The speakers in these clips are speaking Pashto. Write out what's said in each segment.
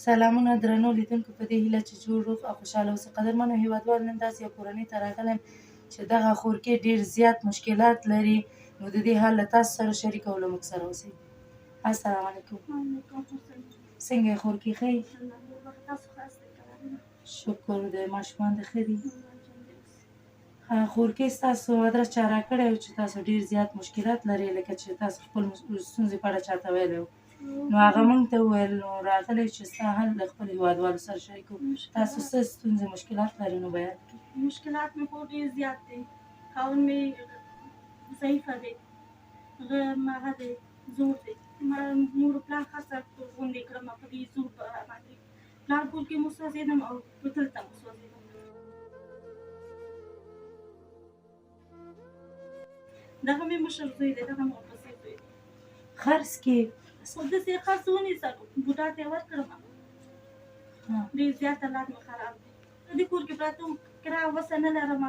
سلامونه درنو لیدونکو په دې هیله چې جوړ روغ او خوشحاله اوسئ. قدرمنو هیوادوال، نن داسې یوه کورنۍ ته راغلی یم چې دغه خورکۍ ډېر زیات مشکلات لري، نو د دې حل له تاسو سره شریکوو، له موږ سره اوسئ. السلام علیکم. څنګه یې خورکۍ، ښه یې؟ شکر دی. ماشومان دې ښه دي؟ خورکۍ ستاسو ادرس چا راکړی و چې تاسو ډېر زیات مشکلات لرئ، لکه چې تاسو خپل ستونزې په اړه چاته ویلی و، نو هغه موږ ته وویل نو راغلی چې ستا حل له خپلو هېوادوالو سره شریکوو. تاسو څه ستونزې مشکلات لرئ نو بیان کړئ. مشکلات مې خو ډېر زیات دی. خاوند مې ضعیفه دی، هغه دی زوړ دی. ما مور و پلار هڅه غوندې کړم په دې زوړ باندې. پلار کور کې مو سوځېدم او دلته مو سوځېدم. دغه مې مشر زوی دی، دغه مې ورپسې زوی دی. خرڅ کې خو داسې خرڅ ونیسه، بوډا ته یې ورکړم. ډېر زیات حالات مې خراب دی. په دې کور کې پراته وم، کرا وسه نه لرم،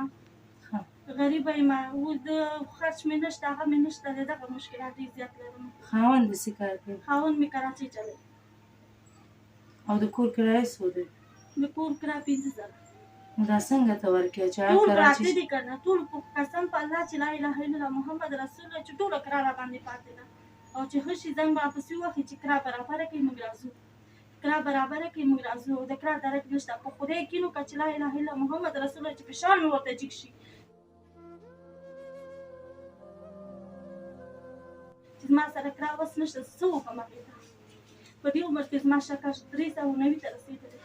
غریبه یم، اوس د خرڅ مې نشته، هغه مې نشته دی. دغه مشکلات ډېر زیات لرم. خاوند دې څه کار کوي؟ خاوند مې کراچۍ چلوي. او د کور کرایه څو دی؟ د کور کرایه 50,000. نو دا څنګه ته ورکوې چې هغه ټول کراچۍ پراته دي که نه، ټول قسم په الله چې لا اله الا الله محمد رسول الله چې ټوله کرا را باندې پاتې ده. او چې ښه شي زنګ به راپسې ووهي چې کرا برابره کړي، موږ راځو. کرا برابره کړي، موږ راځو. د کرا درک نشته. په خدای یقین وکړه چې لا اله الا محمد رسول الله چې فشار مې ورته جګ شي، چې زما سره کرا وس نشته، څه وکړم هغې ته. په دې عمر کې زما شکر 390 ته رسېدلی.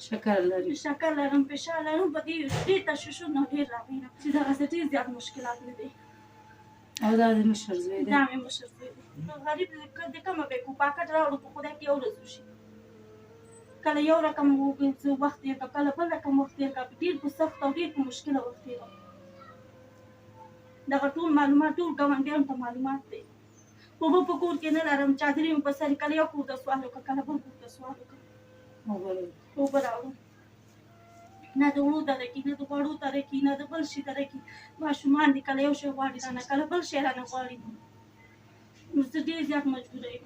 شکر لري؟ شکر لرم، فشار لرم. په دې ډېر تشویشونه ډېر راغلم چې دغسې ډېر زیات مشکلات مې دی. او دا د مشر زوی دی؟ دا مې مشر زوی دی. غریب د کومه به کوو، پاکټ راوړو، په خدای کې یو ورځ وشي. کله یو رقم وخت تېر کړه، کله بل رقم وخت تېر کړه. ډېر په سخت او ډېر په مشکله وخت تېر کړه. دغه ټول معلومات ټول ګاونډیانو ته معلومات دی. اوبه په کور کې نه لرم، چادرې مې په سر، کله یو کور ته سوال وکړه، کله بل کور ته سوال وکړه. اوبه راوړم، نه د وړو درکې، نه د غوړو درکې، نه د بل شي درکې. ماشومان دي، کله یو شی غواړي رانه، کله بل شی رانه غواړي. نو زه ډېر زیات مجبوره یم.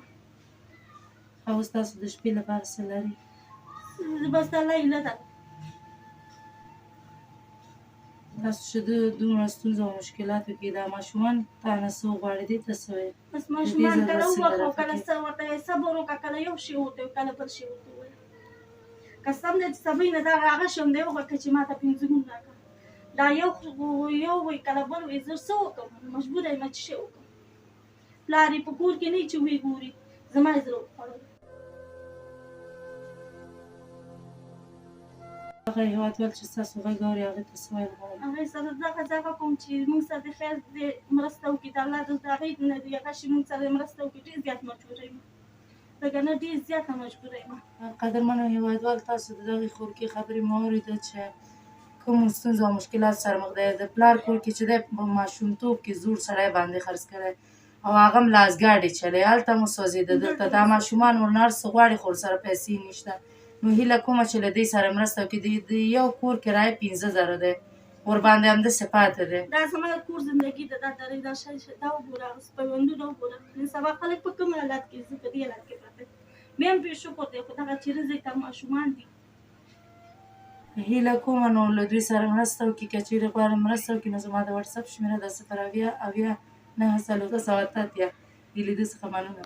او ستاسو د شپې لپاره څه لري؟ بس الله ایله ده. تاسو چې د دومره ستونزو او مشکلاتو کې دا ماشومان تا نه څه غواړي، دې ته څه وایې؟ بس ماشومان کله ووهو، کله څه ورته صبر وکړه، کله یو شی ورته وایي، کله بل شی ورته وایي. قسم دی چې سبا نه دا هغه شم دی وغوښته چې ما ته 5,000 راکړه. دا یو وایي، کله بل وایي. زه څه وکړم؟ مجبوره یم چې شی وکړم. پلار یې په کور کې نه چې ویې ګوري. زما یې زړه وخوړل. هغه هېوادوال چې ستاسو غږ اوري، هغې ته څه ویل غواړئ؟ هغې سره دغه کوم چې موږ سره د خیر مرسته وکړي، د الله د هغې نه د هغه شي موږ سره مرسته وکړي. ډېر زیات مجبوره یم، لکه نه ډېر زیاته مجبوره یم. قدرمنو هېوادوال، تاسو د دغې خورکۍ خبرې مو واورېده چې کومو ستونزو او مشکلاتو سره مخ دی. د پلار کور کې چې دی په ماشومتوب کې زوړ سړی باندې خرڅ کړی، او هغه هم لاسګاډي چلی، هلته مو سوځېده. دلته دا ماشومان ورنه هر څه غواړي، خو ورسره پیسې نشته. نو هیله کومه چې له دې سره مرسته وکړي. د یو کور کرایه 15,000 دی، ورباندې همداسې پاتې دی. دا زما د کور زندګي ده. دا درې دا شی دا وګوره، پیوندونه وګوره. نن سبا خلک په کوم حالت کې، زه په دې حالت کې پراته یم. مې هم پرې شکر دی، خو دغه چې رزق ته ماشومان دي. هیله کومه نو له دوی سره مرسته وکړي. که چېرې غواړئ مرسته وکړي، نو زما د وټساپ شمېره ده 080 90 9 د لیدو څخه مننه.